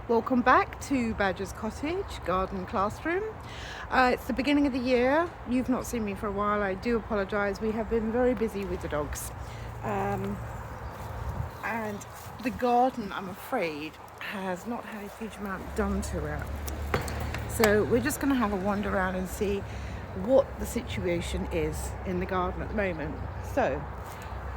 Welcome back to Badger's Cottage Garden Classroom. It's the beginning of the year. You've not seen me for a while. I do apologise. We have been very busy with the dogs. And the garden, I'm afraid, has not had a huge amount done to it. So we're just going to have a wander around and see what the situation is in the garden at the moment. So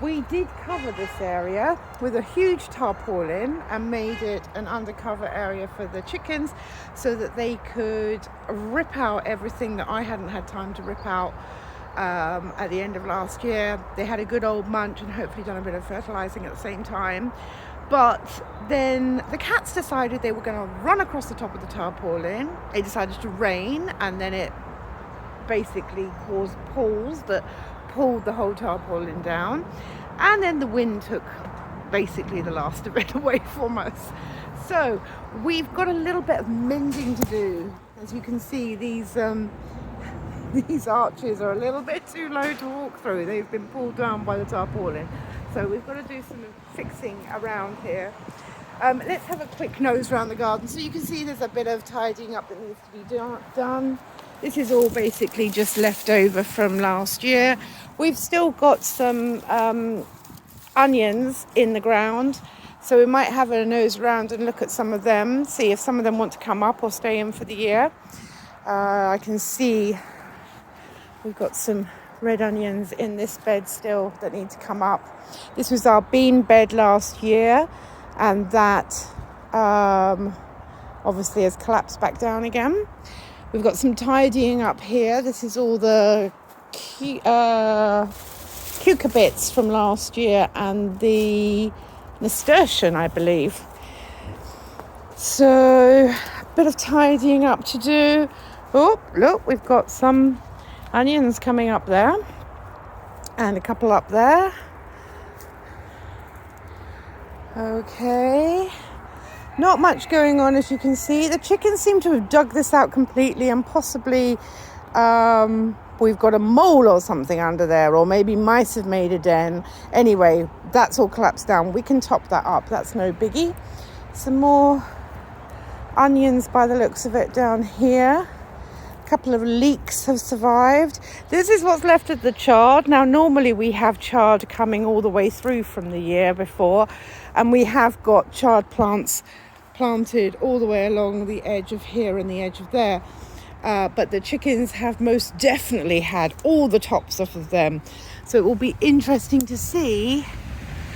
we did cover this area with a huge tarpaulin and made it an undercover area for the chickens so that they could rip out everything that I hadn't had time to rip out at the end of last year. They had a good old munch and hopefully done a bit of fertilizing at the same time. But then the cats decided they were going to run across the top of the tarpaulin. It decided to rain and then it basically caused pools that pulled the whole tarpaulin down, and then the wind took basically the last of it away from us. So we've got a little bit of mending to do. As you can see, these arches are a little bit too low to walk through. They've been pulled down by the tarpaulin, so we've got to do some fixing around here. Let's have a quick nose around the garden. So you can see there's a bit of tidying up that needs to be done. This is all basically just left over from last year. We've still got some onions in the ground, so we might have a nose around and look at some of them, see if some of them want to come up or stay in for the year. I can see we've got some red onions in this bed still that need to come up. This was our bean bed last year, and that obviously has collapsed back down again. We've got some tidying up here. This is all the cucurbits from last year and the nasturtium, I believe. So a bit of tidying up to do. Oh, look, we've got some onions coming up there and a couple up there. Okay. Not much going on, as you can see. The chickens seem to have dug this out completely, and possibly we've got a mole or something under there, or maybe mice have made a den. Anyway, that's all collapsed down. We can top that up. That's no biggie. Some more onions by the looks of it down here. A couple of leeks have survived. This is what's left of the chard. Now, normally we have chard coming all the way through from the year before, and we have got chard plants planted all the way along the edge of here and the edge of there. But the chickens have most definitely had all the tops off of them. So it will be interesting to see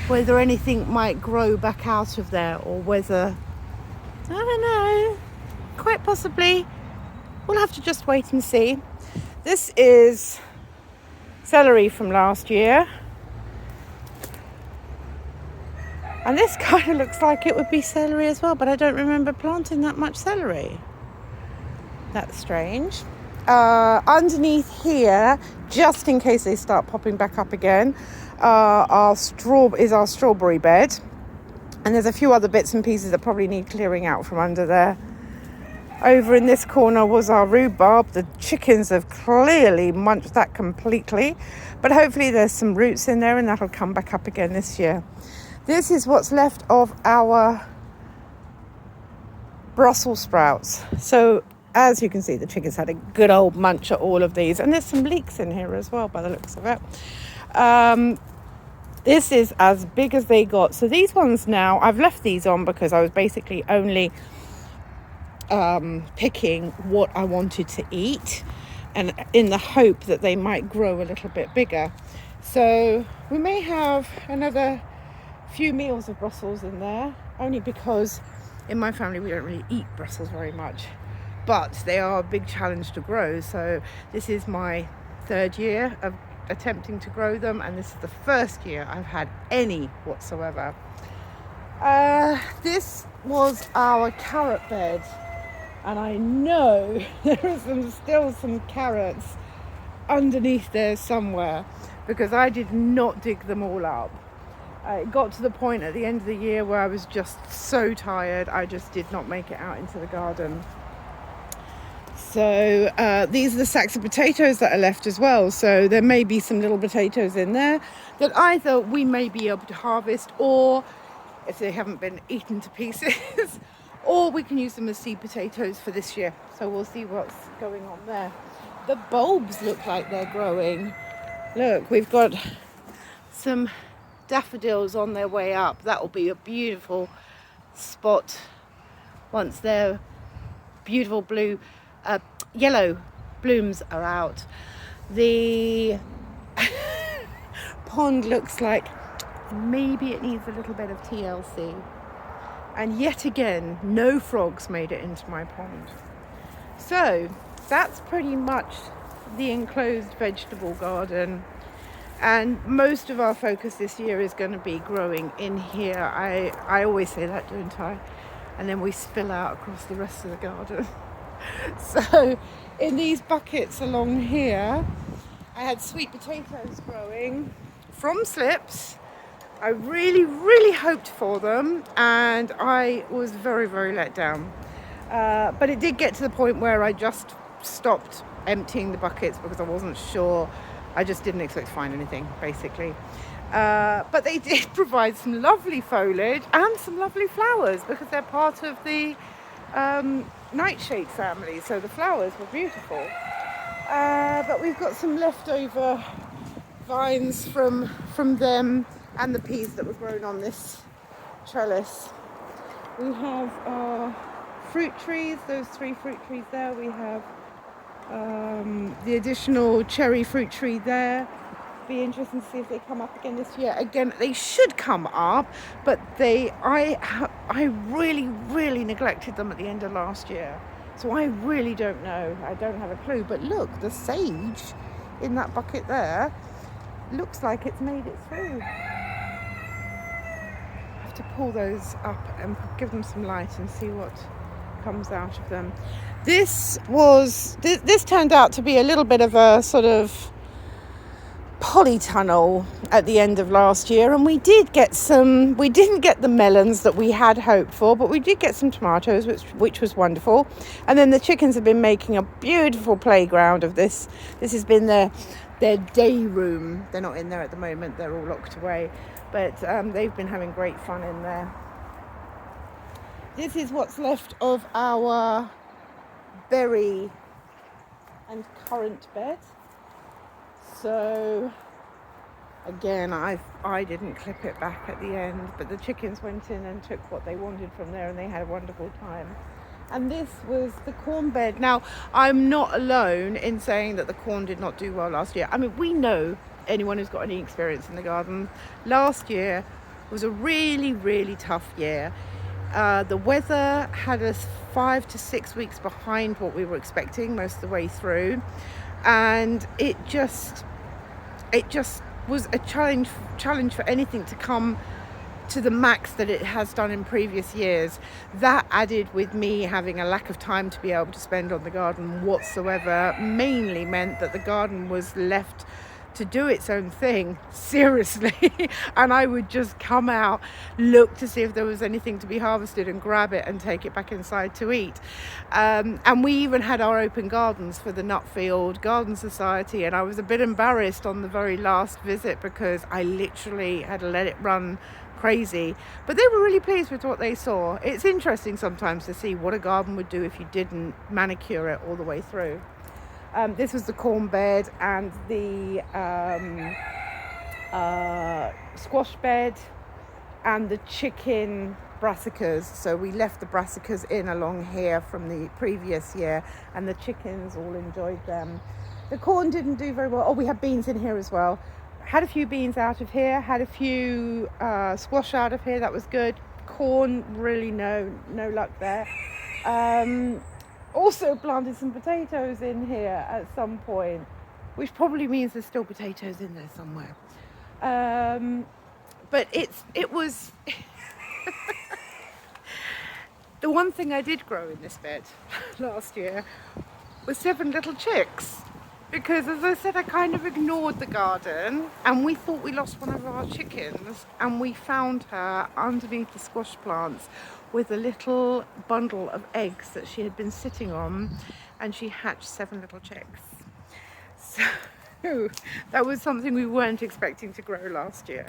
whether anything might grow back out of there, or whether, I don't know, quite possibly. We'll have to just wait and see. This is celery from last year. And this kind of looks like it would be celery as well, but I don't remember planting that much celery. That's strange. Underneath here, just in case they start popping back up again, our strawberry bed. And there's a few other bits and pieces that probably need clearing out from under there. Over in this corner was our rhubarb. The chickens have clearly munched that completely, but hopefully there's some roots in there and that'll come back up again this year. This is what's left of our Brussels sprouts. So as you can see, the chickens had a good old munch at all of these, and there's some leeks in here as well by the looks of it. This is as big as they got. So these ones now, I've left these on because I was basically only picking what I wanted to eat, and in the hope that they might grow a little bit bigger. So we may have another few meals of Brussels in there, only because in my family we don't really eat Brussels very much, but they are a big challenge to grow. So this is my third year of attempting to grow them, and this is the first year I've had any whatsoever. This was our carrot bed, and I know there is still some carrots underneath there somewhere, because I did not dig them all up. It got to the point at the end of the year where I was just so tired, I just did not make it out into the garden. So these are the sacks of potatoes that are left as well. So there may be some little potatoes in there that either we may be able to harvest, or if they haven't been eaten to pieces, or we can use them as seed potatoes for this year. So we'll see what's going on there. The bulbs look like they're growing. Look, we've got some daffodils on their way up. That will be a beautiful spot once their beautiful blue, yellow blooms are out. The pond looks like maybe it needs a little bit of TLC. And yet again, no frogs made it into my pond. So that's pretty much the enclosed vegetable garden. And most of our focus this year is going to be growing in here. I always say that, don't I? And then we spill out across the rest of the garden. So in these buckets along here, I had sweet potatoes growing from slips. I really, really hoped for them, and I was very, very let down. But it did get to the point where I just stopped emptying the buckets because I wasn't sure. I just didn't expect to find anything, basically. But they did provide some lovely foliage and some lovely flowers because they're part of the nightshade family. So the flowers were beautiful. But we've got some leftover vines from them and the peas that were grown on this trellis. We have our fruit trees, those 3 fruit trees there. We have the additional cherry fruit tree there. Be interesting to see if they come up again this year. Again, they should come up, but I really neglected them at the end of last year. So I really don't know. I don't have a clue. But look, the sage in that bucket there looks like it's made it through. To pull those up and give them some light and see what comes out of them. This turned out to be a little bit of a sort of polytunnel at the end of last year, and we didn't get the melons that we had hoped for, but we did get some tomatoes, which was wonderful. And then the chickens have been making a beautiful playground of this. This has been their day room. They're not in there at the moment, they're all locked away. But they've been having great fun in there. This is what's left of our berry and currant bed. So again, I didn't clip it back at the end, but the chickens went in and took what they wanted from there, and they had a wonderful time. And this was the corn bed. Now, I'm not alone in saying that the corn did not do well last year. I mean, we know, anyone who's got any experience in the garden, last year was a really, really tough year. The weather had us 5 to 6 weeks behind what we were expecting most of the way through, and it just was a challenge for anything to come to the max that it has done in previous years. That, added with me having a lack of time to be able to spend on the garden whatsoever, mainly meant that the garden was left to do its own thing, seriously. And I would just come out, look to see if there was anything to be harvested and grab it and take it back inside to eat. And we even had our open gardens for the Nutfield Garden Society, and I was a bit embarrassed on the very last visit because I literally had to let it run crazy, but they were really pleased with what they saw. It's interesting sometimes to see what a garden would do if you didn't manicure it all the way through. This was the corn bed and the squash bed and the chicken brassicas. So we left the brassicas in along here from the previous year, and the chickens all enjoyed them. The corn didn't do very well. Oh, we had beans in here as well. Had a few beans out of here, had a few squash out of here. That was good. Corn, really no luck there. Also planted some potatoes in here at some point, which probably means there's still potatoes in there somewhere. But it was the one thing I did grow in this bed last year was 7 little chicks. Because, as I said, I kind of ignored the garden, and we thought we lost one of our chickens, and we found her underneath the squash plants with a little bundle of eggs that she had been sitting on, and she hatched 7 little chicks. So that was something we weren't expecting to grow last year.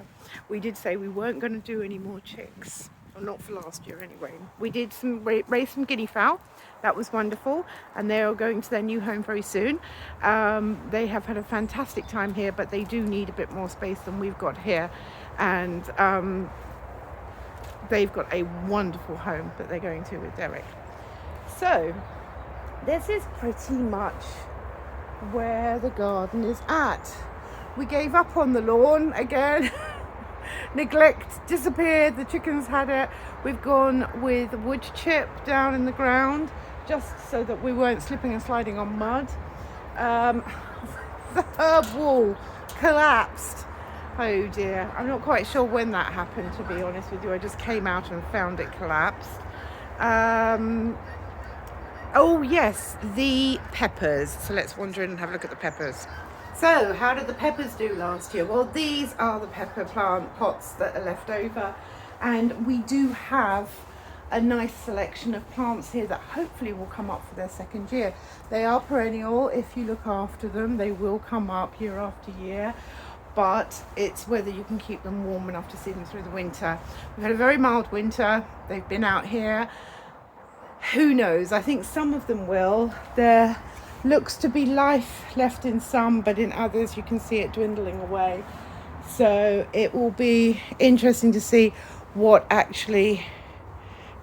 We did say we weren't going to do any more chicks. Well, not for last year anyway. We did raise some guinea fowl. That was wonderful, and they are going to their new home very soon. They have had a fantastic time here, but they do need a bit more space than we've got here, and they've got a wonderful home that they're going to with Derek. So this is pretty much where the garden is at. We gave up on the lawn again. Neglect disappeared, the chickens had it. We've gone with wood chip down in the ground just so that we weren't slipping and sliding on mud. The herb wall collapsed. Oh dear, I'm not quite sure when that happened, to be honest with you. I just came out and found it collapsed. Oh yes, the peppers. So let's wander in and have a look at the peppers. So how did the peppers do last year? Well, these are the pepper plant pots that are left over, and we do have a nice selection of plants here that hopefully will come up for their second year. They are perennial. If you look after them, they will come up year after year, but it's whether you can keep them warm enough to see them through the winter. We've had a very mild winter. They've been out here. Who knows? I think some of them will. There looks to be life left in some, but in others you can see it dwindling away. So it will be interesting to see what actually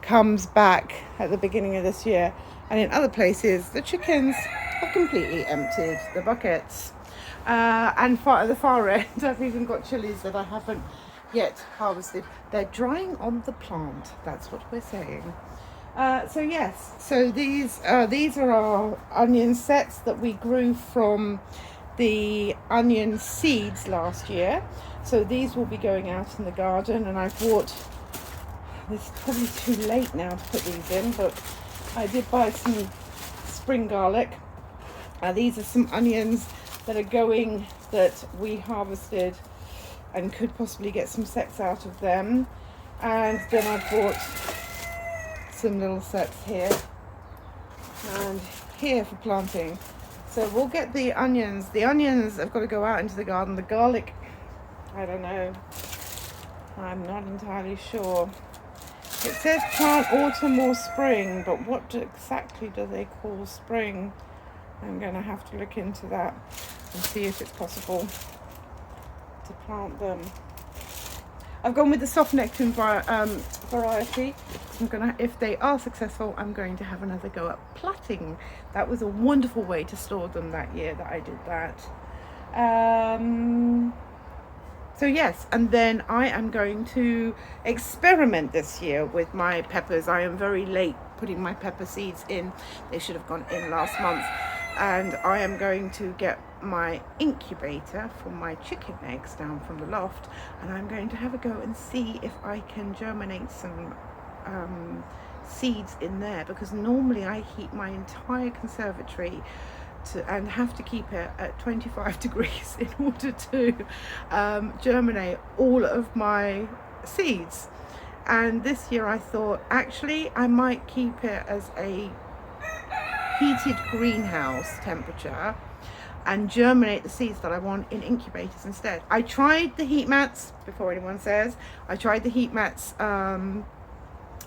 comes back at the beginning of this year. And in other places, the chickens have completely emptied the buckets. And at the far end, I've even got chilies that I haven't yet harvested. They're drying on the plant, that's what we're saying. So yes, so these are our onion sets that we grew from the onion seeds last year. So these will be going out in the garden, and I bought, it's probably too late now to put these in, but I did buy some spring garlic. These are some onions that are going, that we harvested and could possibly get some sets out of them. And then I bought some little sets here and here for planting. So we'll get the onions. The onions have got to go out into the garden. The garlic, I don't know. I'm not entirely sure. It says plant autumn or spring, but what exactly do they call spring? I'm going to have to look into that and see if it's possible to plant them. I've gone with the soft nectar variety. If they are successful, I'm going to have another go at platting. That was a wonderful way to store them that year that I did that. So yes, and then I am going to experiment this year with my peppers. I am very late putting my pepper seeds in. They should have gone in last month. And I am going to get my incubator for my chicken eggs down from the loft, and I'm going to have a go and see if I can germinate some seeds in there, because normally I heat my entire conservatory and have to keep it at 25 degrees in order to germinate all of my seeds. And this year I thought, actually I might keep it as a heated greenhouse temperature and germinate the seeds that I want in incubators instead. I tried the heat mats, before anyone says. I tried the heat mats,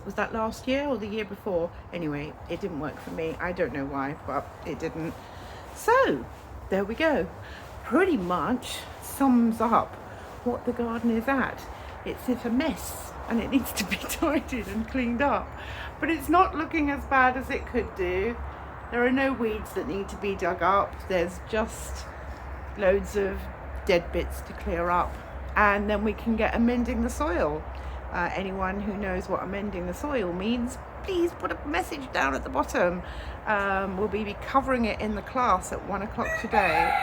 was that last year or the year before? Anyway, it didn't work for me. I don't know why, but it didn't. So, there we go. Pretty much sums up what the garden is at. It's a mess and it needs to be tidied and cleaned up. But it's not looking as bad as it could do. There are no weeds that need to be dug up. There's just loads of dead bits to clear up. And then we can get amending the soil. Anyone who knows what amending the soil means, please put a message down at the bottom. We'll be covering it in the class at 1 o'clock today.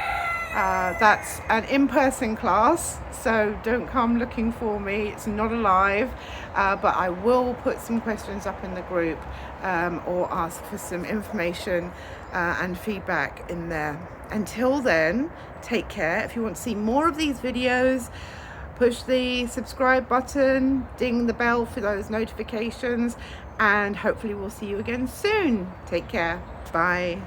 That's an in-person class, so don't come looking for me. It's not alive, but I will put some questions up in the group or ask for some information and feedback in there. Until then, take care. If you want to see more of these videos, push the subscribe button, ding the bell for those notifications, and hopefully we'll see you again soon. Take care. Bye.